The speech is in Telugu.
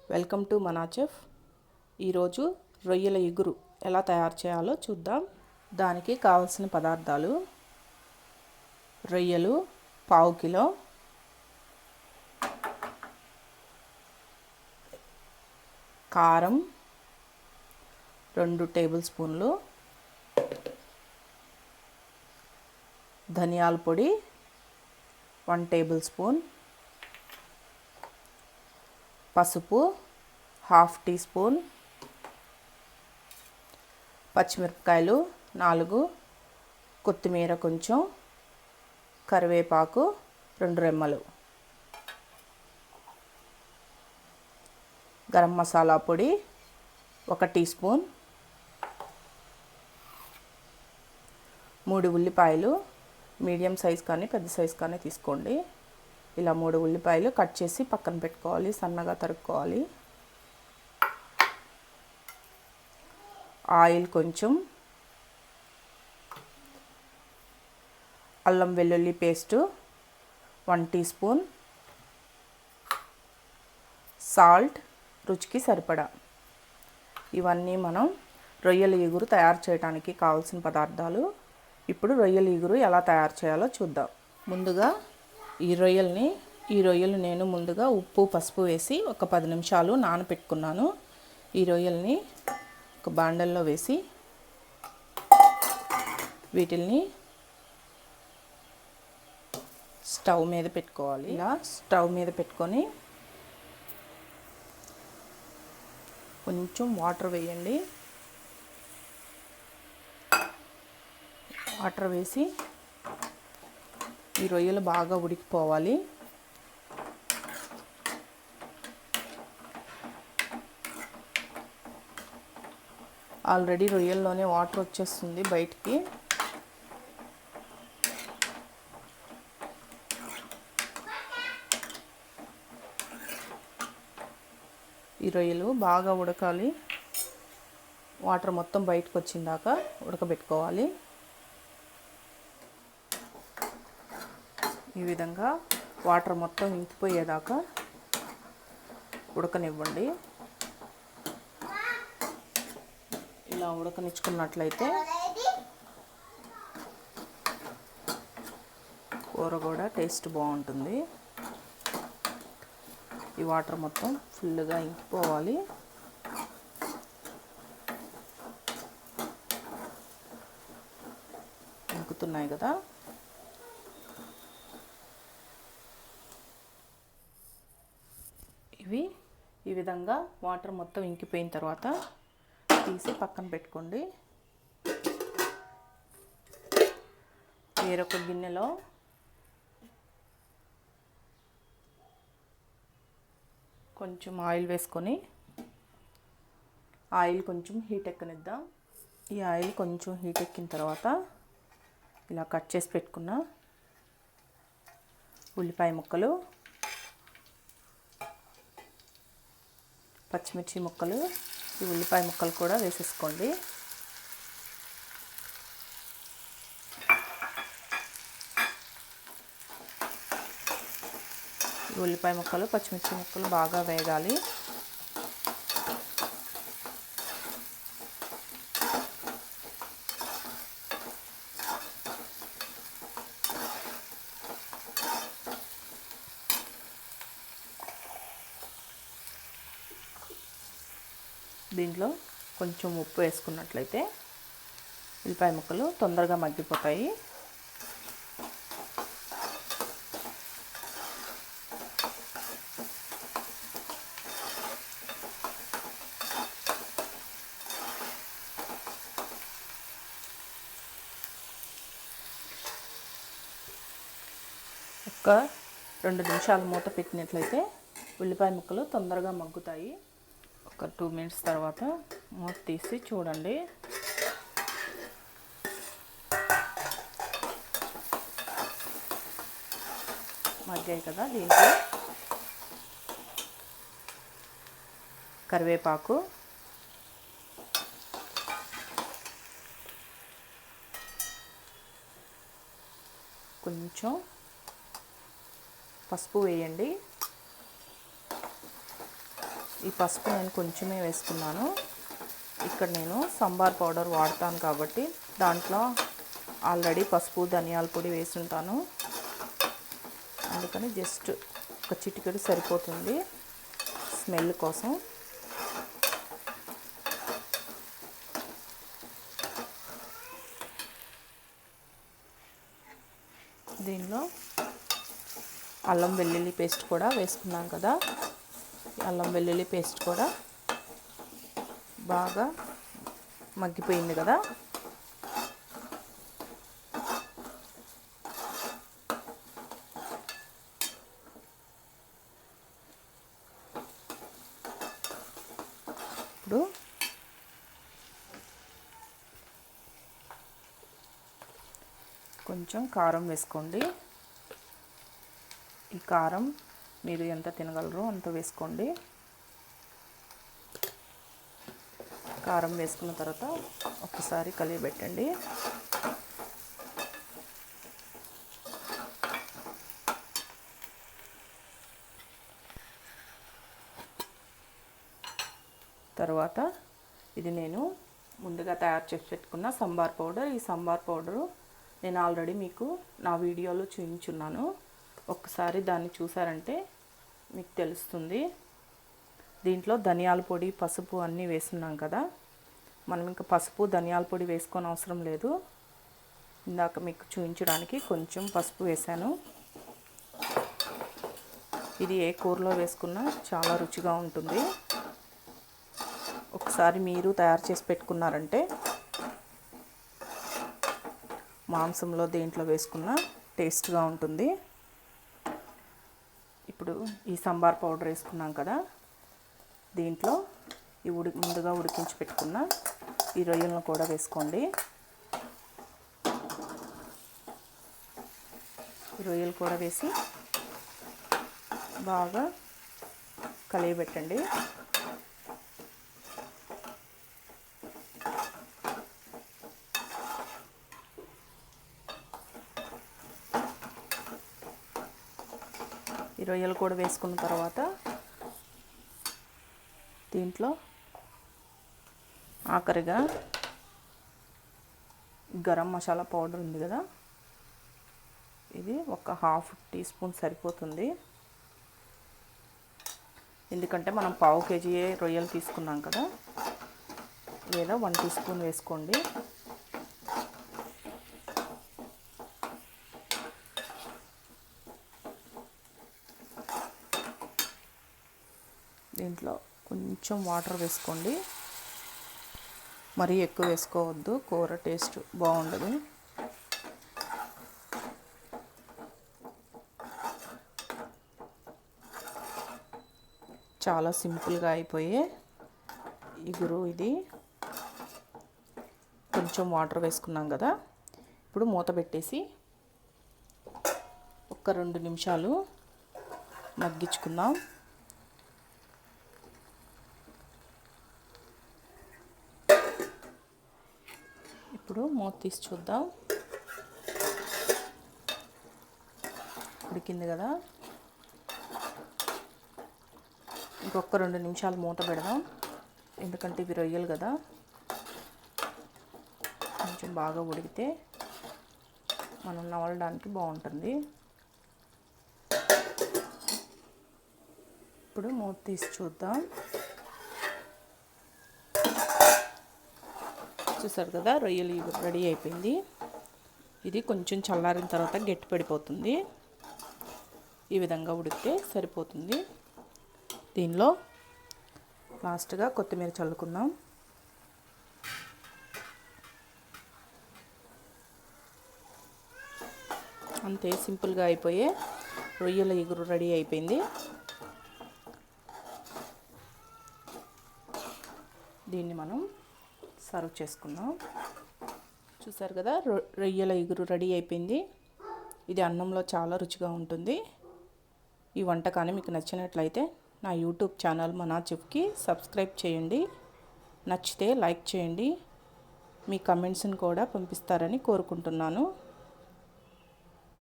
వెల్కమ్ టు మనా చెఫ్. ఈరోజు రొయ్యల ఇగురు ఎలా తయారు చేయాలో చూద్దాం. దానికి కావలసిన పదార్థాలు: రొయ్యలు పావు కిలో, కారం 2 టేబుల్ స్పూన్లు, ధనియాల పొడి 1 టేబుల్ స్పూన్, పసుపు 1/2 టీ స్పూన్, పచ్చిమిరపకాయలు 4, కొత్తిమీర కొంచెం, కరివేపాకు 2 రెమ్మలు, గరం మసాలా పొడి 1 టీ స్పూన్, 3 ఉల్లిపాయలు మీడియం సైజ్ కానీ పెద్ద సైజ్ కానీ తీసుకోండి. ఇలా 3 ఉల్లిపాయలు కట్ చేసి పక్కన పెట్టుకోవాలి, సన్నగా తరుక్కోవాలి. ఆయిల్ కొంచెం, అల్లం వెల్లుల్లి పేస్టు 1 టీ స్పూన్, సాల్ట్ రుచికి సరిపడా. ఇవన్నీ మనం రొయ్యల ఇగురు తయారు చేయడానికి కావాల్సిన పదార్థాలు. ఇప్పుడు రొయ్యల ఇగురు ఎలా తయారు చేయాలో చూద్దాం. ముందుగా ఈ రొయ్యలు నేను ముందుగా ఉప్పు పసుపు వేసి ఒక 10 నిమిషాలు నానబెట్టుకున్నాను. ఈ రొయ్యల్ని ఒక బాండల్లో వేసి వీటిల్ని స్టవ్ మీద పెట్టుకోవాలి. ఇలా స్టవ్ మీద పెట్టుకొని కొంచెం వాటర్ వేయండి. వాటర్ వేసి ఈ రొయ్యలు బాగా ఉడికిపోవాలి. ఆల్రెడీ రొయ్యల్లోనే వాటర్ వచ్చేస్తుంది బయటికి. ఈ రొయ్యలు బాగా ఉడకాలి. వాటర్ మొత్తం బయటకు వచ్చిందాక ఉడకబెట్టుకోవాలి. ఈ విధంగా వాటర్ మొత్తం ఇంకిపోయేదాకా ఉడకనివ్వండి. ఇలా ఉడకనిచ్చుకున్నట్లయితే కూర కూడా టేస్ట్ బాగుంటుంది. ఈ వాటర్ మొత్తం ఫుల్గా ఇంకిపోవాలి. ఇంకుతున్నాయి కదా. ఈ విధంగా వాటర్ మొత్తం ఇంకిపోయిన తర్వాత తీసి పక్కన పెట్టుకోండి. వేరొక గిన్నెలో కొంచెం ఆయిల్ వేసుకొని ఆయిల్ కొంచెం హీట్ ఎక్కనిద్దాం. ఈ ఆయిల్ కొంచెం హీట్ ఎక్కిన తర్వాత ఇలా కట్ చేసి పెట్టుకున్న ఉల్లిపాయ ముక్కలు, పచ్చిమిర్చి ముక్కలు, ఈ ఉల్లిపాయ ముక్కలు కూడా వేసేసుకోండి. ఈ ఉల్లిపాయ ముక్కలు పచ్చిమిర్చి ముక్కలు బాగా వేగాలి. దీంట్లో కొంచెం ఉప్పు వేసుకున్నట్లయితే ఉల్లిపాయ ముక్కలు తొందరగా మగ్గిపోతాయి. ఒక 2 నిమిషాలు మూత పెట్టినట్లయితే ఉల్లిపాయ ముక్కలు తొందరగా మగ్గుతాయి. ఒక 2 మినిట్స్ తర్వాత మూత తీసి చూడండి. మగ్గాయి కదా. దీంట్లో కరివేపాకు, కొంచెం పసుపు వేయండి. ఈ పసుపు నేను కొంచెమే వేసుకున్నాను. ఇక్కడ నేను సాంబార్ పౌడర్ వాడతాను కాబట్టి దాంట్లో ఆల్రెడీ పసుపు ధనియాల పొడి వేసుంటాను. అందుకని జస్ట్ ఒక చిటికెడు సరిపోతుంది స్మెల్ కోసం. దీనిలో అల్లం వెల్లుల్లి పేస్ట్ కూడా వేసుకున్నాం కదా, అల్లం వెల్లుల్లి పేస్ట్ కూడా బాగా మగ్గిపోయింది కదా. ఇప్పుడు కొంచెం కారం వేసుకోండి. ఈ కారం మీరు ఎంత తినగలరో అంత వేసుకోండి. కారం వేసుకున్న తర్వాత ఒకసారి కలియబెట్టండి. తర్వాత ఇది నేను ముందుగా తయారు చేసి పెట్టుకున్న సాంబార్ పౌడర్. ఈ సాంబార్ పౌడరు నేను ఆల్రెడీ మీకు నా వీడియోలో చూపించున్నాను. ఒక్కసారి దాన్ని చూసారంటే మీకు తెలుస్తుంది. దీంట్లో ధనియాల పొడి, పసుపు అన్నీ వేస్తున్నాం కదా, మనం ఇంకా పసుపు ధనియాల పొడి వేసుకొని అవసరం లేదు. ఇందాక మీకు చూపించడానికి కొంచెం పసుపు వేసాను. ఇది ఏ కూరలో వేసుకున్నా చాలా రుచిగా ఉంటుంది. ఒకసారి మీరు తయారు చేసి పెట్టుకున్నారంటే మాంసంలో దేంట్లో వేసుకున్నా టేస్ట్గా ఉంటుంది. ఇప్పుడు ఈ సాంబార్ పౌడర్ వేసుకున్నాం కదా, దీంట్లో ఈ ముందుగా ఉడికించి పెట్టుకున్న ఈ రొయ్యలను కూడా వేసుకోండి. ఈ రొయ్యలు కూడా వేసి బాగా కలియబెట్టండి. ఈ రొయ్యలు కూడా వేసుకున్న తర్వాత దీంట్లో ఆఖరిగా గరం మసాలా పౌడర్ ఉంది కదా, ఇది ఒక 1/2 టీ స్పూన్ సరిపోతుంది. ఎందుకంటే మనం 1/2 కేజీ రొయ్యలు తీసుకున్నాం కదా, లేదా 1 టీ స్పూన్ వేసుకోండి. దీంట్లో కొంచెం వాటర్ వేసుకోండి, మరీ ఎక్కువ వేసుకోవద్దు, కూర టేస్ట్ బాగుండదు. చాలా సింపుల్గా అయిపోయే ఇగురు ఇది. కొంచెం వాటర్ వేసుకున్నాం కదా, ఇప్పుడు మూత పెట్టేసి ఒక 2 నిమిషాలు మగ్గించుకుందాం. ఇప్పుడు మూత తీసి చూద్దాం. ఉడికింది కదా, ఇంకొక 2 నిమిషాలు మూత పెడదాం. ఎందుకంటే ఇవి రొయ్యలు కదా, కొంచెం బాగా ఉడికితే మనం నవలడానికి బాగుంటుంది. ఇప్పుడు మూత తీసి చూద్దాం. చూసారు కదా, రొయ్యలు రెడీ అయిపోయింది. ఇది కొంచెం చల్లారిన తర్వాత గట్టి పడిపోతుంది. ఈ విధంగా ఉడికితే సరిపోతుంది. దీనిలో లాస్ట్గా కొత్తిమీర చల్లుకుందాం. అంతే, సింపుల్గా అయిపోయే రొయ్యల ఇగురు రెడీ అయిపోయింది. దీన్ని మనం సర్వ్ చేసుకుందాం. చూసారు కదా, రొయ్యల ఇగురు రెడీ అయిపోయింది. ఇది అన్నంలో చాలా రుచిగా ఉంటుంది. ఈ వంటకాన్ని మీకు నచ్చినట్లయితే నా యూట్యూబ్ ఛానల్ మనా చెఫ్కి సబ్స్క్రైబ్ చేయండి. నచ్చితే లైక్ చేయండి. మీ కమెంట్స్ని కూడా పంపిస్తారని కోరుకుంటున్నాను.